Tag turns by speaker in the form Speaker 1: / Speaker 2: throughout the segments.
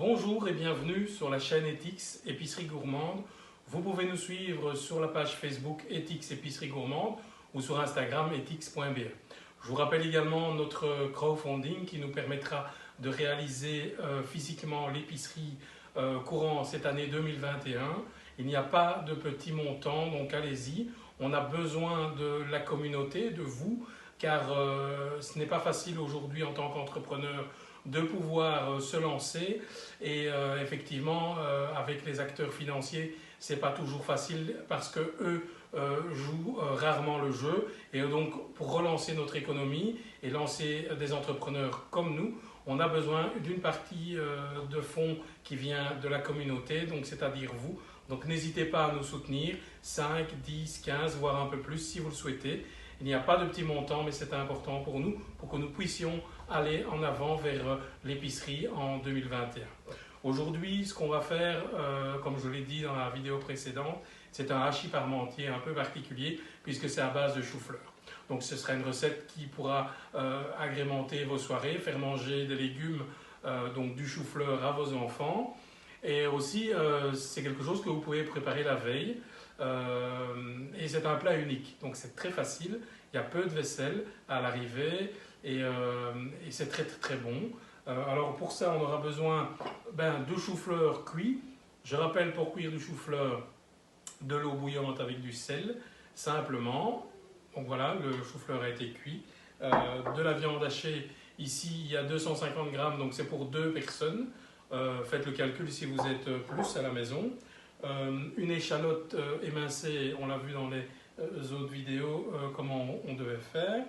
Speaker 1: Bonjour et bienvenue sur la chaîne Ethics Épicerie Gourmande. Vous pouvez nous suivre sur la page Facebook Ethics Épicerie Gourmande ou sur Instagram ethics.be. Je vous rappelle également notre crowdfunding qui nous permettra de réaliser physiquement l'épicerie courant cette année 2021. Il n'y a pas de petits montants, donc allez-y. On a besoin de la communauté, de vous, car ce n'est pas facile aujourd'hui en tant qu'entrepreneur de pouvoir se lancer et effectivement avec les acteurs financiers c'est pas toujours facile parce que eux jouent rarement le jeu et donc pour relancer notre économie et lancer des entrepreneurs comme nous on a besoin d'une partie de fonds qui vient de la communauté, donc c'est-à-dire vous. Donc n'hésitez pas à nous soutenir, 5, 10, 15, voire un peu plus si vous le souhaitez. Il n'y a pas de petit montant, mais c'est important pour nous, pour que nous puissions aller en avant vers l'épicerie en 2021. Aujourd'hui, ce qu'on va faire, comme je l'ai dit dans la vidéo précédente, c'est un hachis parmentier un peu particulier, puisque c'est à base de chou-fleur. Donc ce sera une recette qui pourra agrémenter vos soirées, faire manger des légumes, donc du chou-fleur à vos enfants. Et aussi, c'est quelque chose que vous pouvez préparer la veille. Et c'est un plat unique, donc c'est très facile. Il y a peu de vaisselle à l'arrivée et c'est très très très bon. Alors pour ça, on aura besoin de chou-fleur cuit. Je rappelle, pour cuire du chou-fleur, de l'eau bouillante avec du sel, simplement. Donc voilà, le chou-fleur a été cuit. De la viande hachée, ici il y a 250 grammes, donc c'est pour 2 personnes. Faites le calcul si vous êtes plus à la maison. Une échalote émincée, on l'a vu dans les autres vidéos comment on devait faire.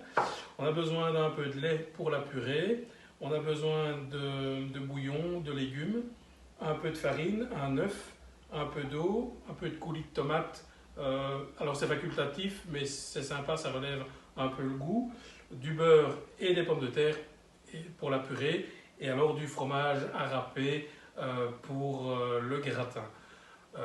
Speaker 1: On a besoin d'un peu de lait pour la purée. On a besoin de bouillon, de légumes, un peu de farine, un œuf, un peu d'eau, un peu de coulis de tomate. Alors c'est facultatif, mais c'est sympa, ça relève un peu le goût. Du beurre et des pommes de terre pour la purée. Et alors du fromage à râper pour le gratin.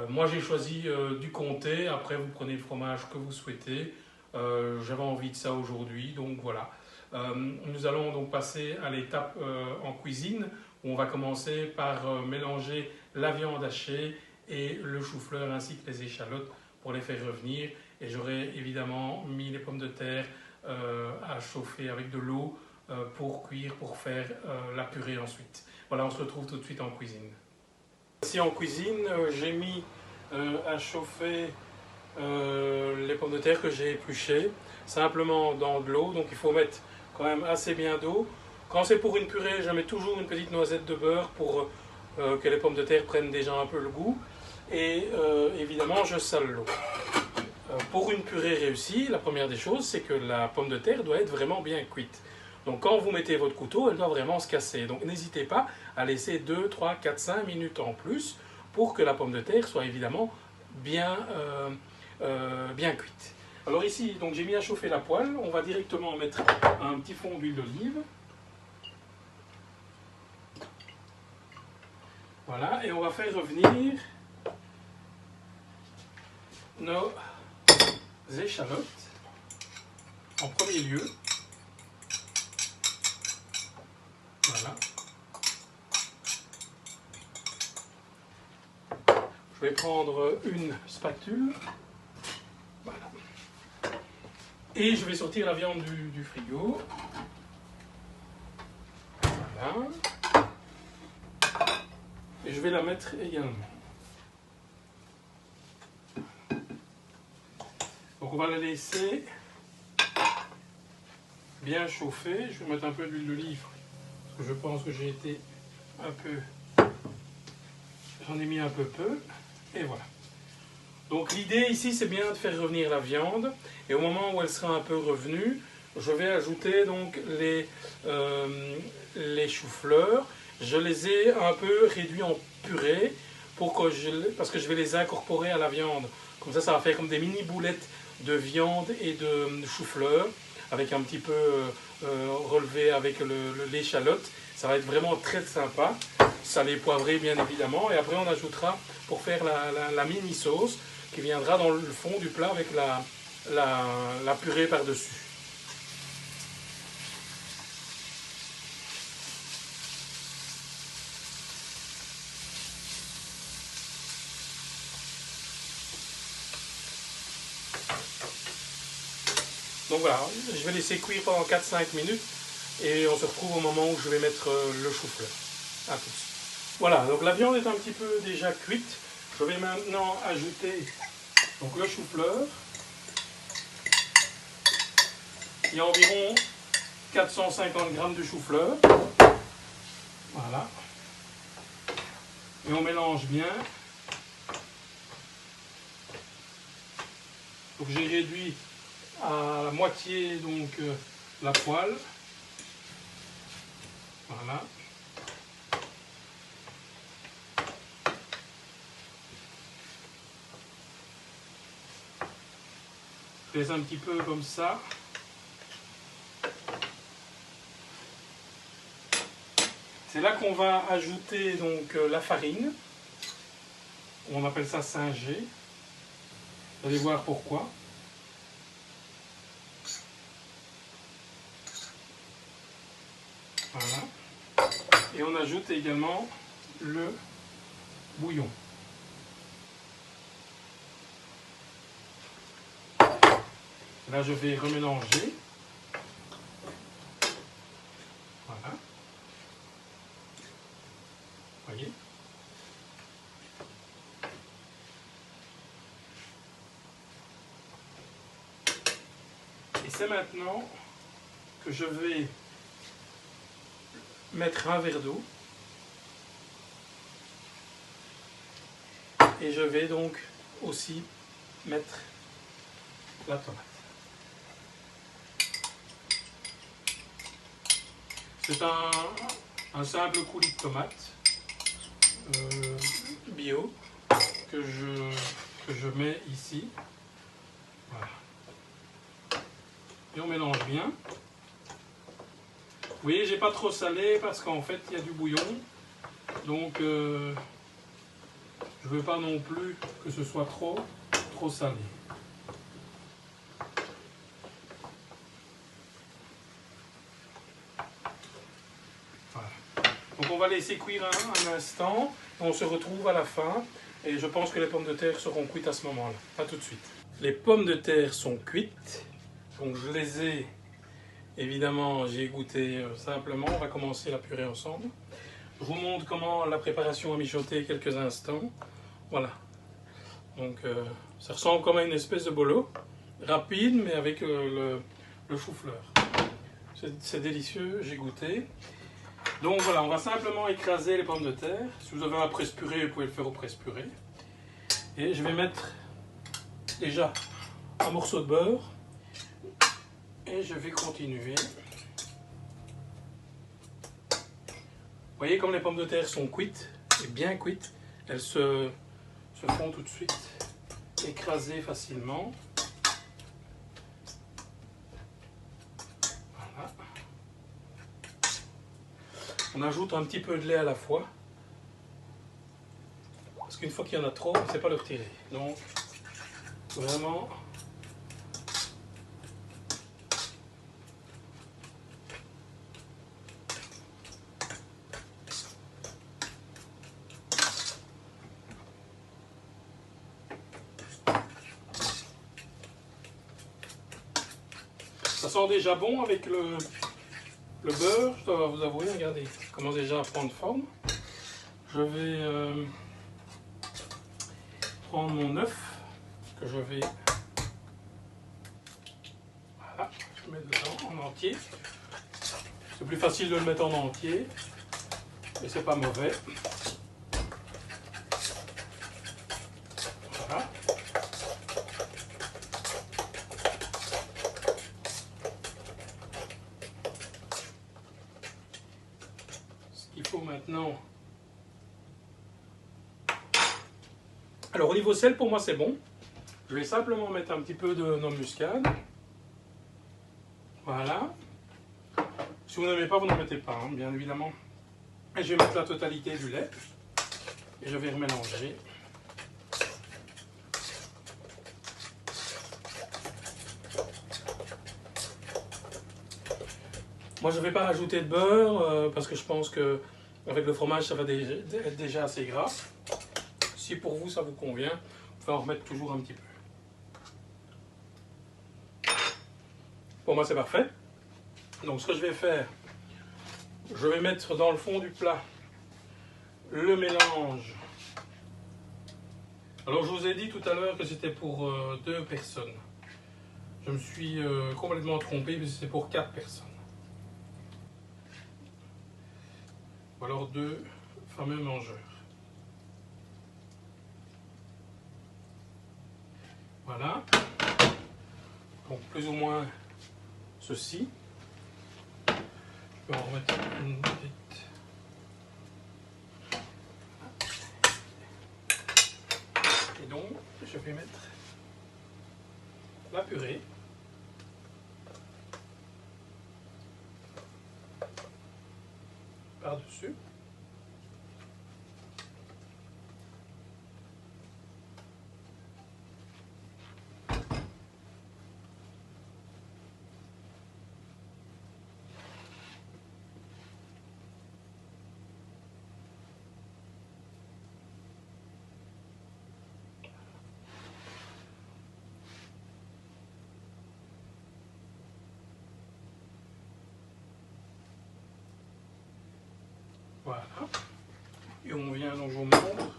Speaker 1: Moi j'ai choisi du comté, après vous prenez le fromage que vous souhaitez. J'avais envie de ça aujourd'hui, donc voilà. Nous allons donc passer à l'étape en cuisine, où on va commencer par mélanger la viande hachée et le chou-fleur ainsi que les échalotes pour les faire revenir. Et j'aurai évidemment mis les pommes de terre à chauffer avec de l'eau pour cuire, pour faire la purée ensuite. Voilà, on se retrouve tout de suite en cuisine. Ici en cuisine, j'ai mis à chauffer les pommes de terre que j'ai épluchées, simplement dans de l'eau, donc il faut mettre quand même assez bien d'eau. Quand c'est pour une purée, je mets toujours une petite noisette de beurre pour que les pommes de terre prennent déjà un peu le goût. Et évidemment, je sale l'eau. Pour une purée réussie, la première des choses, c'est que la pomme de terre doit être vraiment bien cuite. Donc quand vous mettez votre couteau, elle doit vraiment se casser. Donc n'hésitez pas à laisser 2, 3, 4, 5 minutes en plus pour que la pomme de terre soit évidemment bien cuite. Alors ici, donc j'ai mis à chauffer la poêle. On va directement mettre un petit fond d'huile d'olive. Voilà, et on va faire revenir nos échalotes en premier lieu. Voilà. Je vais prendre une spatule. Voilà. Et je vais sortir la viande du frigo. Voilà. Et je vais la mettre également. Donc on va la laisser bien chauffer. Je vais mettre un peu d'huile d'olive. Je pense que j'ai été un peu, j'en ai mis un peu, et voilà. Donc l'idée ici c'est bien de faire revenir la viande et au moment où elle sera un peu revenue, je vais ajouter donc les choux-fleurs. Je les ai un peu réduits en purée parce que je vais les incorporer à la viande. Comme ça va faire comme des mini boulettes de viande et de chou-fleur avec un petit peu relevé avec l'échalote. Ça va être vraiment très sympa. Salé poivré bien évidemment. Et après on ajoutera pour faire la mini sauce qui viendra dans le fond du plat avec la purée par-dessus. Donc voilà, je vais laisser cuire pendant 4-5 minutes et on se retrouve au moment où je vais mettre le chou-fleur. À tout de suite. Voilà, donc la viande est un petit peu déjà cuite. Je vais maintenant ajouter donc, le chou-fleur. Il y a environ 450 g de chou-fleur. Voilà. Et on mélange bien. Donc j'ai réduit à la moitié donc la poêle. Voilà. Je laisse un petit peu comme ça. C'est là qu'on va ajouter donc la farine. On appelle ça singer. Vous allez voir pourquoi. Voilà. Et on ajoute également le bouillon. Là, je vais remélanger. Voilà. Voyez. Et c'est maintenant que je vais mettre un verre d'eau. Et je vais donc aussi mettre la tomate. C'est un simple coulis de tomate bio que je mets ici. Voilà. Et on mélange bien. Vous voyez, j'ai pas trop salé parce qu'en fait il y a du bouillon. Donc je veux pas non plus que ce soit trop salé. Voilà. Donc on va laisser cuire un instant. On se retrouve à la fin. Et je pense que les pommes de terre seront cuites à ce moment-là. A tout de suite. Les pommes de terre sont cuites. Donc je les ai, évidemment, j'ai goûté simplement. On va commencer la purée ensemble. Je vous montre comment la préparation a mijoté quelques instants. Voilà. Donc ça ressemble comme à une espèce de bolo. Rapide, mais avec le chou-fleur. C'est délicieux, j'ai goûté. Donc voilà, on va simplement écraser les pommes de terre. Si vous avez un presse-purée, vous pouvez le faire au presse-purée. Et je vais mettre déjà un morceau de beurre. Et je vais continuer. Vous voyez comme les pommes de terre sont cuites, et bien cuites, elles se font tout de suite écraser facilement. Voilà. On ajoute un petit peu de lait à la fois. Parce qu'une fois qu'il y en a trop, on ne sait pas le retirer. Donc, vraiment... Ça sent déjà bon avec le beurre, je dois vous avouer, regardez, ça commence déjà à prendre forme. Je vais prendre mon œuf que je vais voilà, je vais mettre dedans en entier. C'est plus facile de le mettre en entier, mais c'est pas mauvais. Voilà. Ce qu'il faut maintenant. Alors au niveau sel, pour moi c'est bon. Je vais simplement mettre un petit peu de noix muscade. Voilà. Si vous n'aimez pas, vous n'en mettez pas, hein, bien évidemment. Et je vais mettre la totalité du lait. Et je vais remélanger. Moi, je ne vais pas rajouter de beurre parce que je pense que avec le fromage, ça va être déjà assez gras. Si pour vous, ça vous convient, vous pouvez en remettre toujours un petit peu. Pour moi c'est parfait. Donc ce que je vais faire, je vais mettre dans le fond du plat le mélange. Alors je vous ai dit tout à l'heure que c'était pour 2 personnes. Je me suis complètement trompé, mais c'est pour 4 personnes. Ou alors 2 fameux mangeurs. Voilà. Donc plus ou moins ceci. Je peux en remettre une petite. Et donc je vais mettre la purée. Par-dessus. Voilà. Et on vient, donc je vous montre.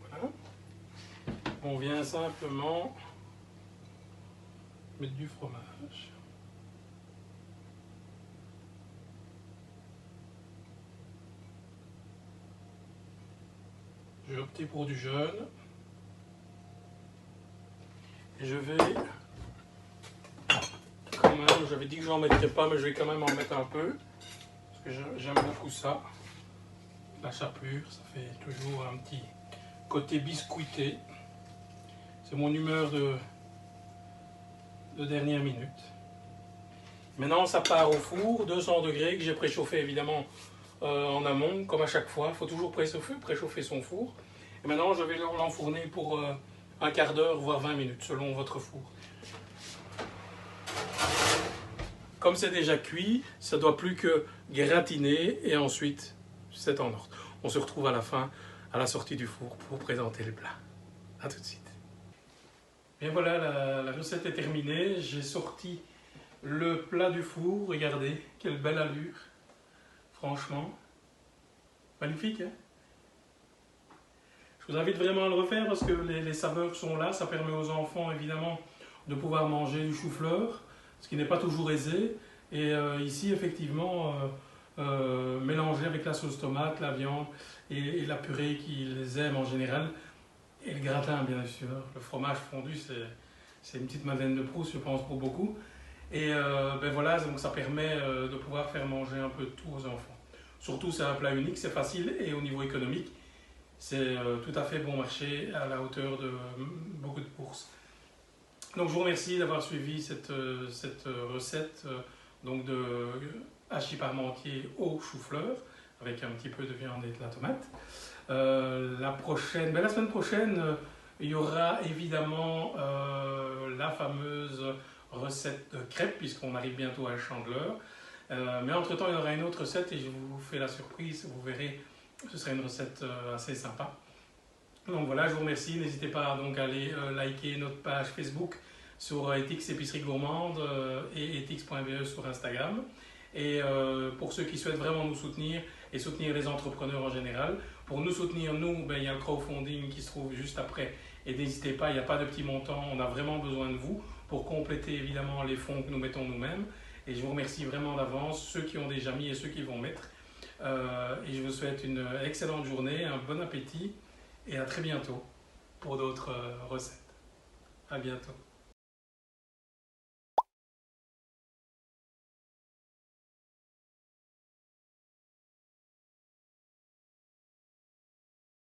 Speaker 1: Voilà. On vient simplement mettre du fromage. J'ai opté pour du jaune. Et je vais, quand même, j'avais dit que je n'en mettrais pas, mais je vais quand même en mettre un peu. Parce que j'aime beaucoup ça. La chapelure, ça fait toujours un petit côté biscuité. C'est mon humeur de dernière minute. Maintenant, ça part au four, 200 degrés, que j'ai préchauffé évidemment en amont, comme à chaque fois. Il faut toujours préchauffer son four. Et maintenant, je vais l'enfourner pour un quart d'heure, voire 20 minutes, selon votre four. Comme c'est déjà cuit, ça ne doit plus que gratiner et ensuite, c'est en ordre. On se retrouve à la fin, à la sortie du four, pour présenter le plat. A tout de suite. Bien voilà, la recette est terminée. J'ai sorti le plat du four. Regardez, quelle belle allure. Franchement, magnifique, hein? Je vous invite vraiment à le refaire parce que les saveurs sont là. Ça permet aux enfants, évidemment, de pouvoir manger du chou-fleur, ce qui n'est pas toujours aisé. Et ici, effectivement, mélanger avec la sauce tomate, la viande et la purée qu'ils aiment en général. Et le gratin, bien sûr. Le fromage fondu, c'est une petite Madeleine de Proust, je pense, pour beaucoup. Et ben voilà, donc ça permet de pouvoir faire manger un peu de tout aux enfants. Surtout, c'est un plat unique, c'est facile et au niveau économique, c'est tout à fait bon marché à la hauteur de beaucoup de bourses. Donc je vous remercie d'avoir suivi cette recette donc de hachis parmentier au chou-fleur avec un petit peu de viande et de la tomate. La semaine prochaine, il y aura évidemment la fameuse recette de crêpes puisqu'on arrive bientôt à la Chandeleur. Mais entre-temps, il y aura une autre recette et je vous fais la surprise, vous verrez, ce sera une recette assez sympa. Donc voilà, je vous remercie. N'hésitez pas donc à aller liker notre page Facebook sur Ethics Épicerie Gourmande et ethics.be sur Instagram. Et pour ceux qui souhaitent vraiment nous soutenir et soutenir les entrepreneurs en général, pour nous soutenir, nous, ben, il y a le crowdfunding qui se trouve juste après. Et n'hésitez pas, il n'y a pas de petits montants, on a vraiment besoin de vous pour compléter évidemment les fonds que nous mettons nous-mêmes. Et je vous remercie vraiment d'avance, ceux qui ont déjà mis et ceux qui vont mettre. Et je vous souhaite une excellente journée, un bon appétit et à très bientôt pour d'autres recettes. À bientôt.